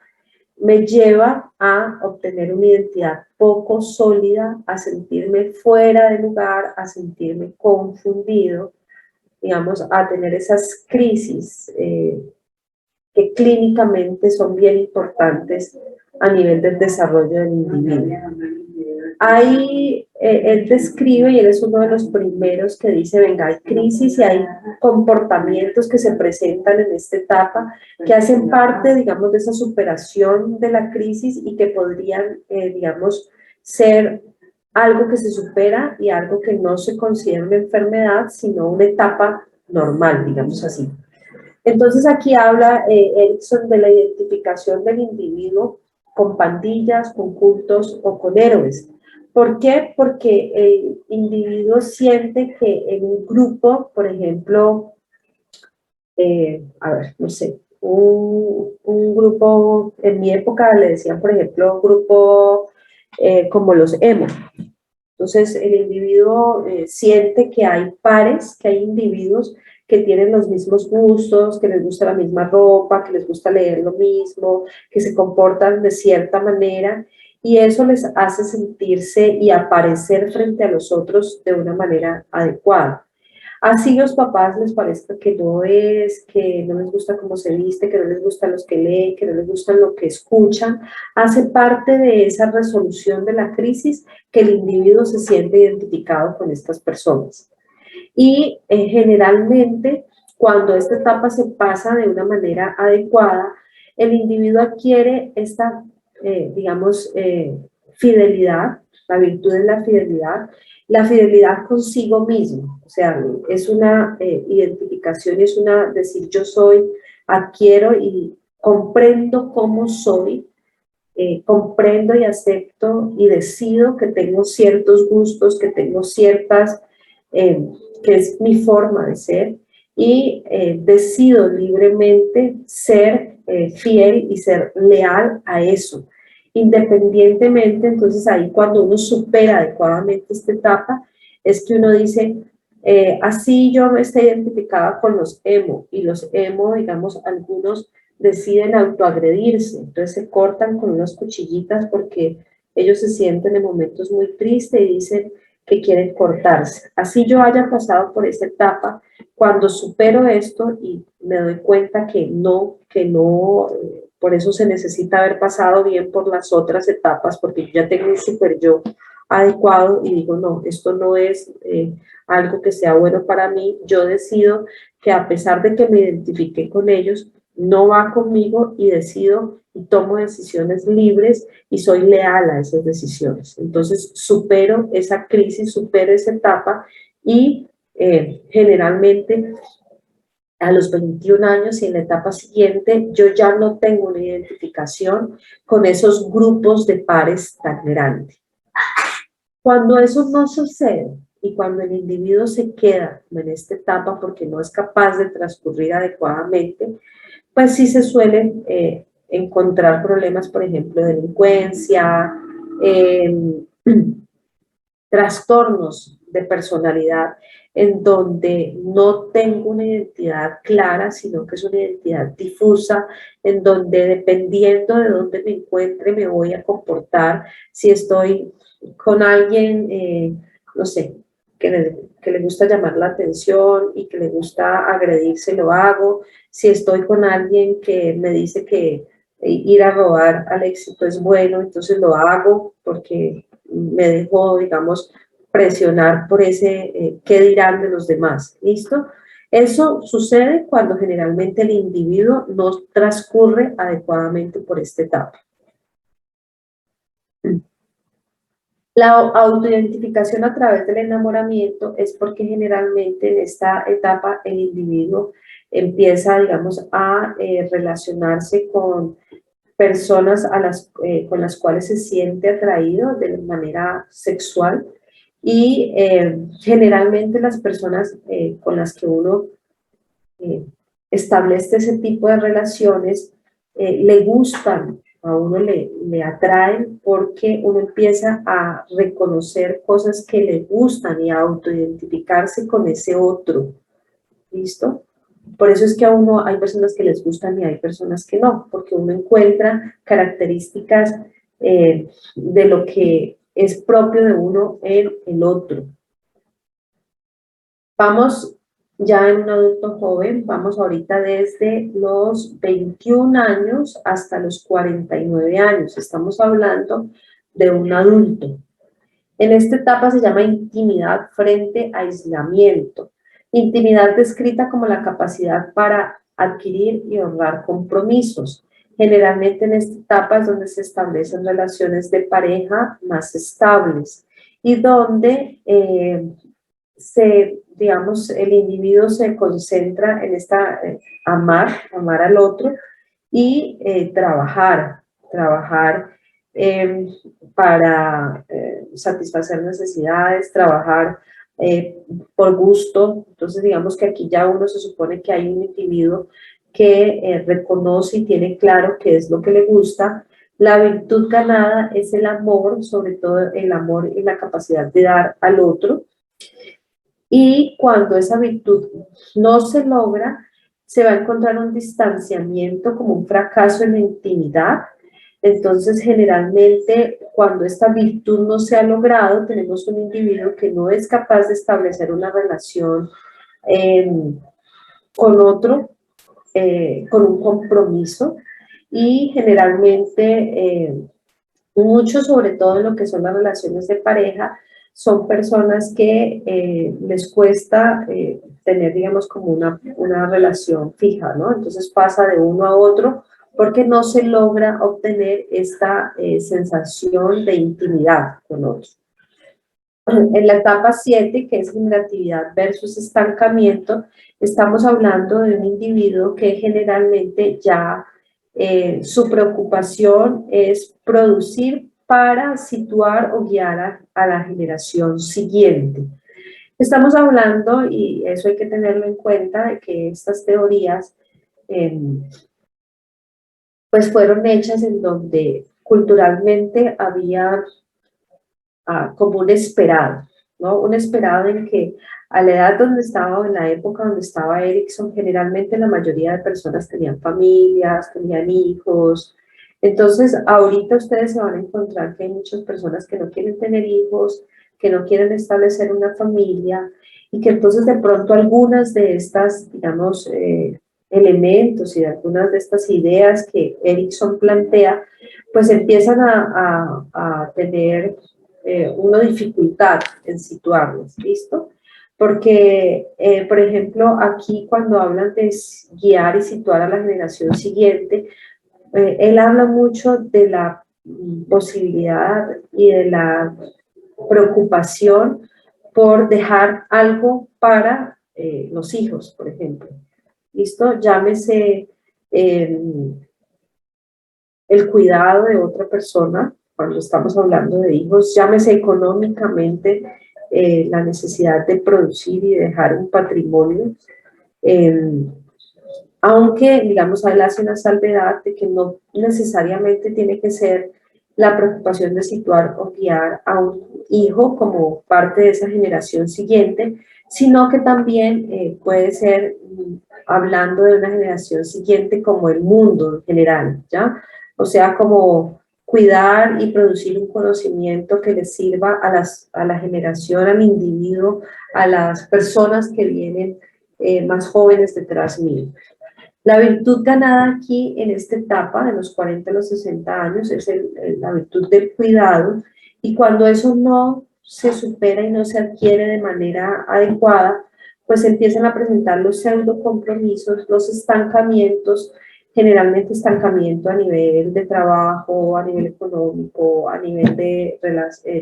me lleva a obtener una identidad poco sólida, a sentirme fuera de lugar, a sentirme confundido, digamos, a tener esas crisis que clínicamente son bien importantes a nivel del desarrollo del individuo. Ahí él describe, y él es uno de los primeros que dice, venga, hay crisis y hay comportamientos que se presentan en esta etapa que hacen parte, digamos, de esa superación de la crisis y que podrían, digamos, ser algo que se supera y algo que no se considera una enfermedad, sino una etapa normal, digamos así. Entonces aquí habla Erikson de la identificación del individuo con pandillas, con cultos o con héroes. ¿Por qué? Porque el individuo siente que en un grupo, por ejemplo, a ver, no sé, un grupo, en mi época le decían, por ejemplo, grupo como los emo. Entonces, el individuo siente que hay pares, que hay individuos que tienen los mismos gustos, que les gusta la misma ropa, que les gusta leer lo mismo, que se comportan de cierta manera, y eso les hace sentirse y aparecer frente a los otros de una manera adecuada. Así los papás les parezca que no es, que no les gusta cómo se viste, que no les gustan los que leen, que no les gusta lo que escuchan, hace parte de esa resolución de la crisis que el individuo se siente identificado con estas personas. Y generalmente cuando esta etapa se pasa de una manera adecuada, el individuo adquiere esta, digamos, fidelidad, la virtud de la fidelidad consigo mismo, o sea, es una identificación, es una decir yo soy, adquiero y comprendo cómo soy, comprendo y acepto y decido que tengo ciertos gustos, que tengo ciertas, que es mi forma de ser y decido libremente ser fiel y ser leal a eso. Independientemente, entonces ahí cuando uno supera adecuadamente esta etapa, es que uno dice, así yo me estoy identificada con los emo, y los emo, digamos, algunos deciden autoagredirse, entonces se cortan con unas cuchillitas porque ellos se sienten en momentos muy tristes y dicen que quieren cortarse. Así yo haya pasado por esa etapa, cuando supero esto y me doy cuenta que no, por eso se necesita haber pasado bien por las otras etapas, porque yo ya tengo un super yo adecuado y digo, no, esto no es algo que sea bueno para mí, yo decido que a pesar de que me identifique con ellos, no va conmigo y decido y tomo decisiones libres y soy leal a esas decisiones. Entonces supero esa crisis, supero esa etapa y generalmente a los 21 años y en la etapa siguiente yo ya no tengo una identificación con esos grupos de pares tan grandes. Cuando eso no sucede y cuando el individuo se queda en esta etapa porque no es capaz de transcurrir adecuadamente, pues sí se suelen encontrar problemas, por ejemplo, de delincuencia, trastornos de personalidad en donde no tengo una identidad clara, sino que es una identidad difusa, en donde dependiendo de dónde me encuentre me voy a comportar, si estoy con alguien, no sé, que le gusta llamar la atención y que le gusta agredirse, lo hago. Si estoy con alguien que me dice que ir a robar al éxito es bueno, entonces lo hago porque me dejo, digamos, presionar por ese qué dirán de los demás, ¿listo? Eso sucede cuando generalmente el individuo no transcurre adecuadamente por esta etapa. La autoidentificación a través del enamoramiento es porque generalmente en esta etapa el individuo empieza, digamos, a relacionarse con personas con las cuales se siente atraído de manera sexual y generalmente las personas con las que uno establece ese tipo de relaciones le gustan, a uno le atraen porque uno empieza a reconocer cosas que le gustan y a autoidentificarse con ese otro, ¿listo? Por eso es que a uno hay personas que les gustan y hay personas que no, porque uno encuentra características de lo que es propio de uno en el otro. Vamos ya en un adulto joven, vamos ahorita desde los 21 años hasta los 49 años. Estamos hablando de un adulto. En esta etapa se llama intimidad frente a aislamiento. Intimidad descrita como la capacidad para adquirir y honrar compromisos. Generalmente en esta etapa es donde se establecen relaciones de pareja más estables y donde digamos, el individuo se concentra en amar al otro y trabajar para satisfacer necesidades, trabajar por gusto. Entonces, digamos que aquí ya uno se supone que hay un individuo que reconoce y tiene claro qué es lo que le gusta. La virtud ganada es el amor, sobre todo el amor y la capacidad de dar al otro. Y cuando esa virtud no se logra, se va a encontrar un distanciamiento como un fracaso en la intimidad. Entonces, generalmente, cuando esta virtud no se ha logrado, tenemos un individuo que no es capaz de establecer una relación con otro, con un compromiso, y generalmente, mucho, sobre todo en lo que son las relaciones de pareja, son personas que les cuesta tener, digamos, como una relación fija, ¿no? Entonces pasa de uno a otro porque no se logra obtener esta sensación de intimidad con otro. En la etapa 7, que es generatividad versus estancamiento, estamos hablando de un individuo que generalmente ya su preocupación es producir para situar o guiar a la generación siguiente. Estamos hablando, y eso hay que tenerlo en cuenta, de que estas teorías pues fueron hechas en donde culturalmente había como un esperado, ¿no? Un esperado en que a la edad donde estaba, o en la época donde estaba Erikson, generalmente la mayoría de personas tenían familias, tenían hijos. Entonces, ahorita ustedes se van a encontrar que hay muchas personas que no quieren tener hijos, que no quieren establecer una familia, y que entonces de pronto algunas de estas, digamos, elementos y de algunas de estas ideas que Erikson plantea, pues empiezan a tener una dificultad en situarlos, ¿listo? Porque, por ejemplo, aquí cuando hablan de guiar y situar a la generación siguiente, él habla mucho de la posibilidad y de la preocupación por dejar algo para los hijos, por ejemplo. ¿Listo? Llámese el cuidado de otra persona, cuando estamos hablando de hijos, llámese económicamente la necesidad de producir y dejar un patrimonio, aunque, digamos, él hace una salvedad de que no necesariamente tiene que ser la preocupación de situar o guiar a un hijo como parte de esa generación siguiente, sino que también puede ser hablando de una generación siguiente como el mundo en general, ¿ya? O sea, como cuidar y producir un conocimiento que le sirva a la generación, al individuo, a las personas que vienen más jóvenes detrás mío. La virtud ganada aquí en esta etapa, de los 40 a los 60 años, es la virtud del cuidado, Y cuando eso no se supera y no se adquiere de manera adecuada, pues empiezan a presentar los pseudo compromisos, los estancamientos, generalmente estancamiento a nivel de trabajo, a nivel económico, a nivel de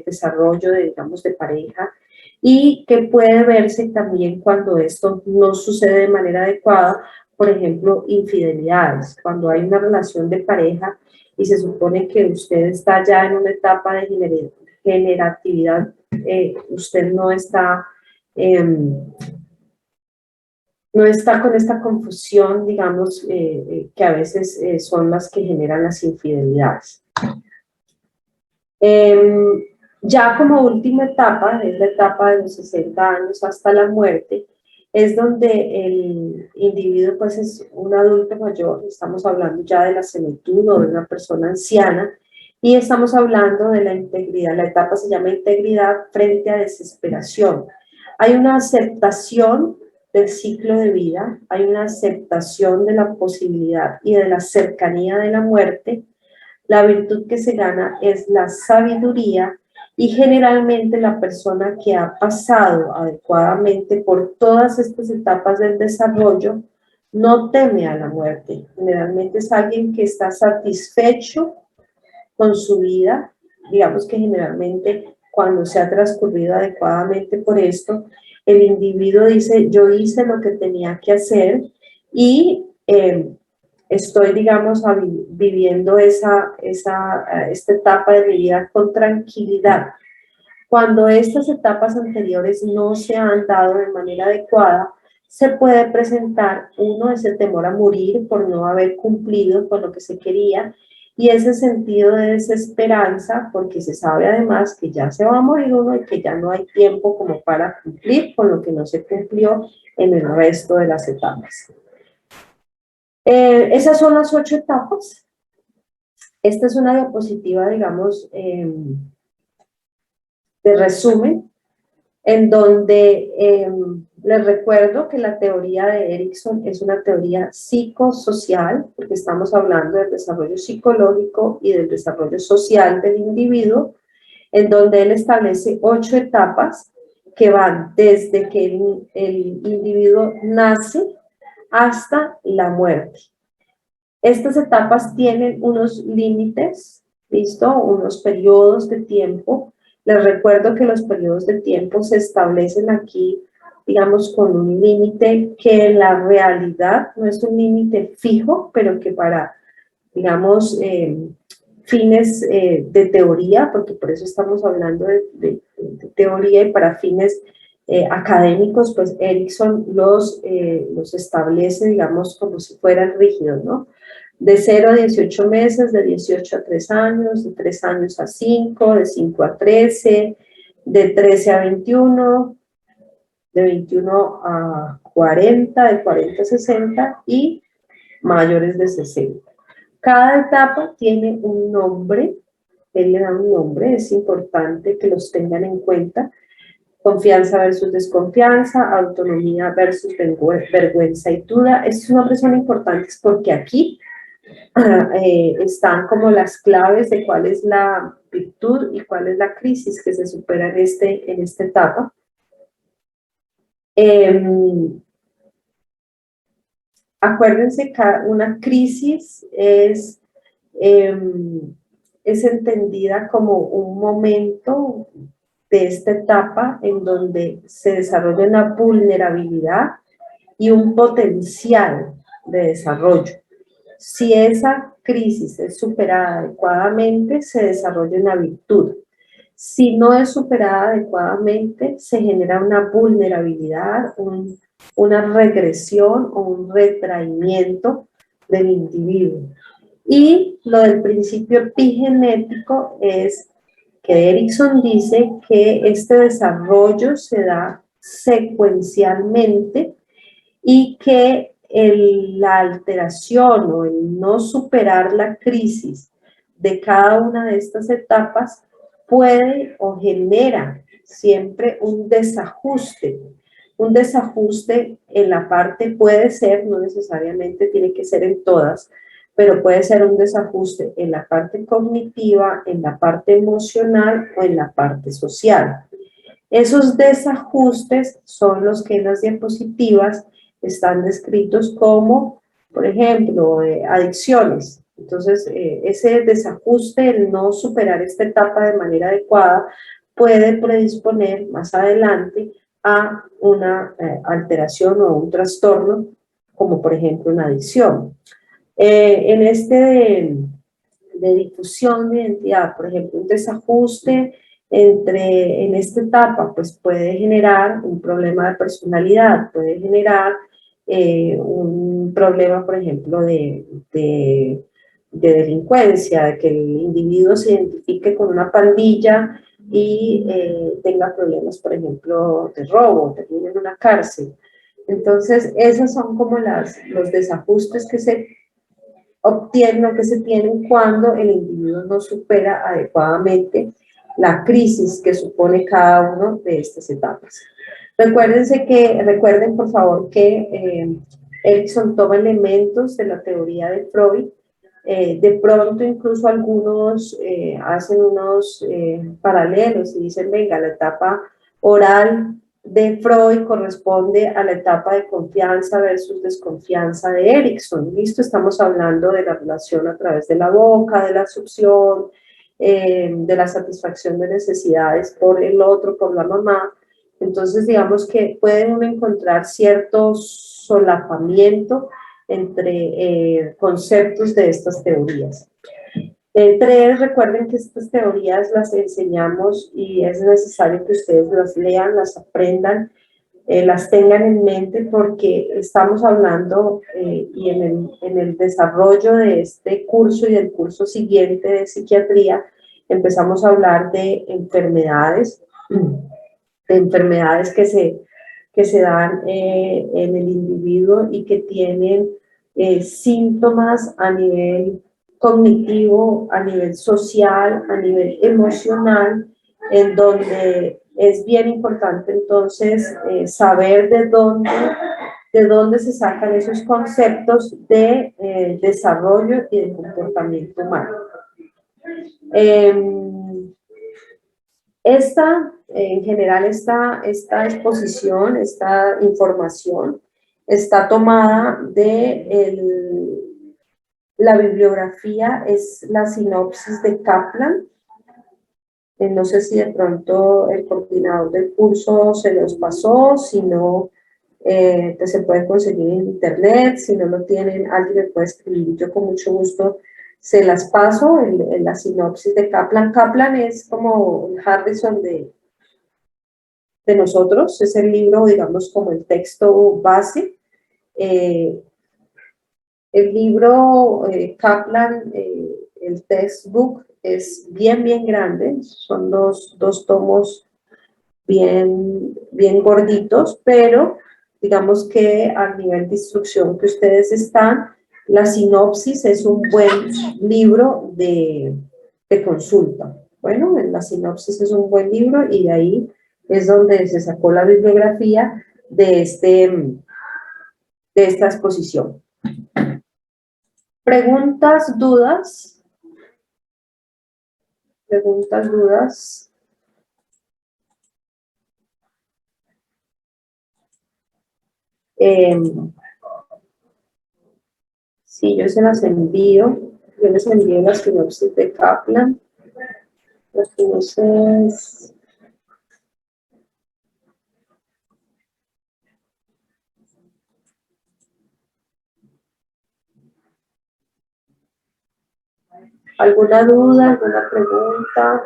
desarrollo de, digamos, de pareja, y que puede verse también cuando esto no sucede de manera adecuada, por ejemplo, infidelidades, cuando hay una relación de pareja y se supone que usted está ya en una etapa de generatividad, usted no está con esta confusión, digamos, que a veces son las que generan las infidelidades. Ya como última etapa, es la etapa de los 60 años hasta la muerte, es donde el individuo pues es un adulto mayor, estamos hablando ya de la senectud o de una persona anciana, y estamos hablando de la integridad, la etapa se llama integridad frente a desesperación. Hay una aceptación del ciclo de vida, hay una aceptación de la posibilidad y de la cercanía de la muerte. La virtud que se gana es la sabiduría, y generalmente la persona que ha pasado adecuadamente por todas estas etapas del desarrollo no teme a la muerte. Generalmente es alguien que está satisfecho con su vida, digamos que generalmente cuando se ha transcurrido adecuadamente por esto, el individuo dice, yo hice lo que tenía que hacer y estoy, digamos, viviendo esta etapa de mi vida con tranquilidad. Cuando estas etapas anteriores no se han dado de manera adecuada, se puede presentar, uno, ese temor a morir por no haber cumplido con lo que se quería, y ese sentido de desesperanza, porque se sabe además que ya se va a morir uno y que ya no hay tiempo como para cumplir con lo que no se cumplió en el resto de las etapas. Esas son las 8 etapas. Esta es una diapositiva, digamos, de resumen, en donde les recuerdo que la teoría de Erikson es una teoría psicosocial, porque estamos hablando del desarrollo psicológico y del desarrollo social del individuo, en donde él establece 8 etapas que van desde que el individuo nace hasta la muerte. Estas etapas tienen unos límites, ¿listo? Unos periodos de tiempo. Les recuerdo que los periodos de tiempo se establecen aquí, digamos, con un límite que en la realidad no es un límite fijo, pero que para, digamos, fines de teoría, porque por eso estamos hablando de teoría, y para fines académicos, pues Erikson los establece, digamos, como si fueran rígidos, ¿no? De 0 a 18 meses, de 18 a 3 años, de 3 años a 5, de 5 a 13, de 13 a 21, de 21 a 40, de 40 a 60 y mayores de 60. Cada etapa tiene un nombre, él le da un nombre, es importante que los tengan en cuenta. Confianza versus desconfianza, autonomía versus vergüenza y duda. Estos nombres son importantes porque aquí están como las claves de cuál es la virtud y cuál es la crisis que se supera en esta etapa. Acuérdense que una crisis es entendida como un momento de esta etapa en donde se desarrolla una vulnerabilidad y un potencial de desarrollo. Si esa crisis es superada adecuadamente, se desarrolla una virtud. Si no es superada adecuadamente, se genera una vulnerabilidad, una regresión o un retraimiento del individuo. Y lo del principio epigenético es que Erikson dice que este desarrollo se da secuencialmente y que la alteración o el no superar la crisis de cada una de estas etapas puede o genera siempre un desajuste. Un desajuste en la parte puede ser, no necesariamente tiene que ser en todas, pero puede ser un desajuste en la parte cognitiva, en la parte emocional o en la parte social. Esos desajustes son los que en las diapositivas están descritos como, por ejemplo, adicciones. Entonces, ese desajuste, el no superar esta etapa de manera adecuada, puede predisponer más adelante a una alteración o un trastorno, como por ejemplo una adicción. En este de difusión de identidad, por ejemplo, un desajuste en esta etapa, pues puede generar un problema de personalidad, puede generar un problema, por ejemplo, de delincuencia, de que el individuo se identifique con una pandilla y tenga problemas, por ejemplo, de robo, termine en una cárcel. Entonces, esos son como los desajustes que se obtienen o que se tienen cuando el individuo no supera adecuadamente la crisis que supone cada una de estas etapas. Recuerden por favor que Erikson toma elementos de la teoría de Freud, de pronto incluso algunos hacen unos paralelos y dicen, venga, la etapa oral de Freud corresponde a la etapa de confianza versus desconfianza de Erikson. Listo, estamos hablando de la relación a través de la boca, de la succión, de la satisfacción de necesidades por el otro, por la mamá. Entonces, digamos que pueden uno encontrar cierto solapamiento entre conceptos de estas teorías. Recuerden que estas teorías las enseñamos y es necesario que ustedes las lean, las aprendan, las tengan en mente porque estamos hablando y en el desarrollo de este curso y del curso siguiente de psiquiatría empezamos a hablar de enfermedades que se dan en el individuo y que tienen síntomas a nivel cognitivo, a nivel social, a nivel emocional, en donde es bien importante entonces saber de dónde se sacan esos conceptos de desarrollo y de comportamiento humano. En general, esta exposición, esta información, está tomada de la bibliografía, es la sinopsis de Kaplan. No sé si de pronto el coordinador del curso se los pasó, si no, pues se puede conseguir en internet, si no lo tienen, alguien me puede escribir, yo con mucho gusto se las paso en la sinopsis de Kaplan. Kaplan es como el Harrison de nosotros, es el libro, digamos, como el texto base. El libro Kaplan, el textbook, es bien grande, son dos tomos bien gorditos, pero digamos que a nivel de instrucción que ustedes están, la sinopsis es un buen libro de consulta. Bueno, la sinopsis es un buen libro y de ahí es donde se sacó la bibliografía de esta exposición. Preguntas, dudas. Preguntas, dudas. Sí, yo se las envío. Yo les envío la sinopsis de Kaplan. Entonces, ¿alguna duda, alguna pregunta?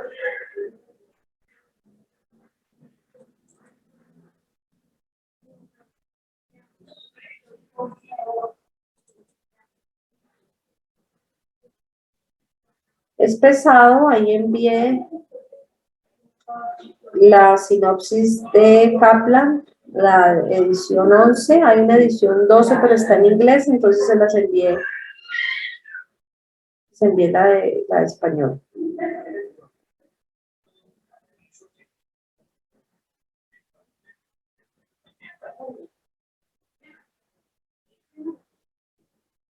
Es pesado, ahí envié la sinopsis de Kaplan, la edición 11, hay una edición 12, pero está en inglés, entonces se envié la de español.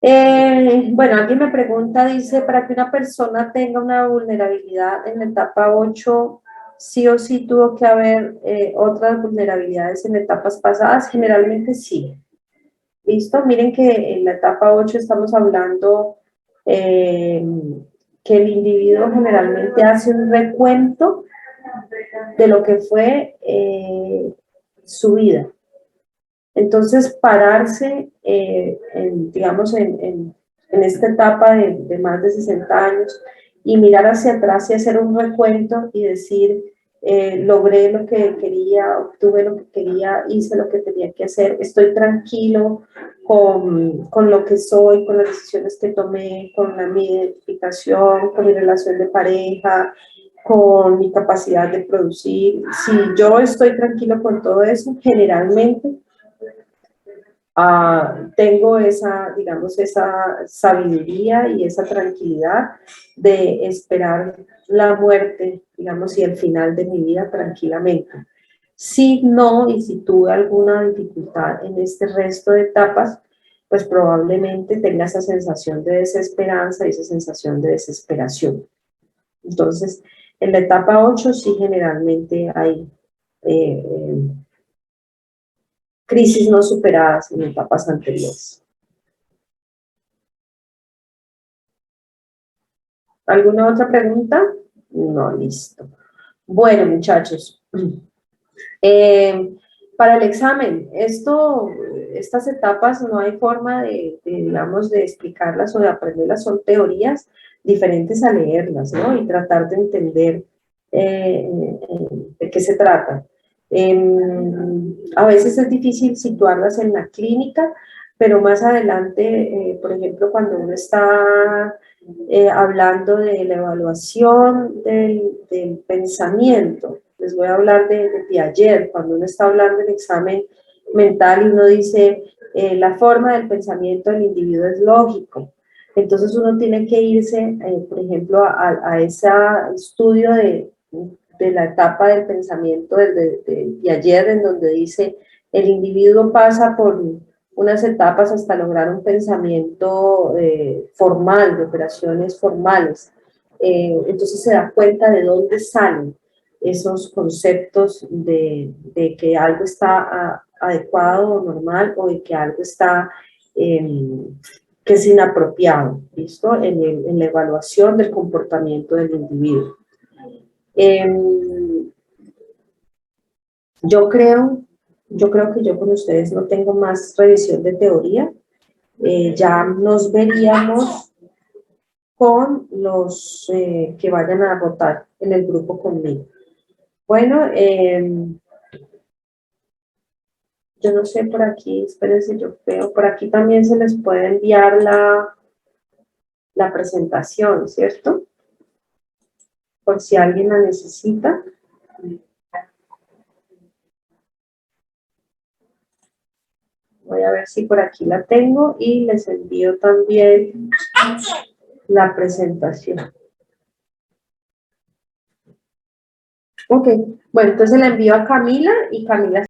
Bueno, alguien me pregunta, dice, para que una persona tenga una vulnerabilidad en la etapa 8, sí o sí tuvo que haber otras vulnerabilidades en etapas pasadas. Generalmente sí. ¿Listo? Miren que en la etapa 8 estamos hablando eh, que el individuo generalmente hace un recuento de lo que fue su vida. Entonces, pararse, digamos, en esta etapa de más de 60 años y mirar hacia atrás y hacer un recuento y decir, logré lo que quería, obtuve lo que quería, hice lo que tenía que hacer, estoy tranquilo con lo que soy, con las decisiones que tomé, mi identificación, con mi relación de pareja, con mi capacidad de producir. Si yo estoy tranquilo con todo eso, generalmente tengo esa, digamos, esa sabiduría y esa tranquilidad de esperar la muerte, digamos, y el final de mi vida tranquilamente. Si no, y si tuve alguna dificultad en este resto de etapas, pues probablemente tenga esa sensación de desesperanza y esa sensación de desesperación. Entonces, en la etapa 8 sí generalmente hay crisis no superadas en etapas anteriores. ¿Alguna otra pregunta? No, listo. Bueno, muchachos, eh, para el examen, estas etapas no hay forma digamos, de explicarlas o de aprenderlas, son teorías diferentes a leerlas, ¿no? Y tratar de entender de qué se trata. A veces es difícil situarlas en la clínica, pero más adelante, por ejemplo, cuando uno está hablando de la evaluación del pensamiento. Les voy a hablar de Piaget, cuando uno está hablando del examen mental y uno dice la forma del pensamiento del individuo es lógico. Entonces uno tiene que irse, por ejemplo, a ese estudio de la etapa del pensamiento de Piaget, en donde dice el individuo pasa por unas etapas hasta lograr un pensamiento formal, de operaciones formales. Entonces se da cuenta de dónde salen esos conceptos de que algo está adecuado o normal o de que algo está que es inapropiado, ¿listo? En la evaluación del comportamiento del individuo. Yo creo, yo creo que yo con ustedes no tengo más revisión de teoría. Ya nos veríamos con los que vayan a votar en el grupo conmigo. Bueno, yo no sé por aquí, espérense, yo veo, por aquí también se les puede enviar la presentación, ¿cierto? Por si alguien la necesita. Voy a ver si por aquí la tengo y les envío también la presentación. Ok, bueno, entonces la envío a Camila y Camila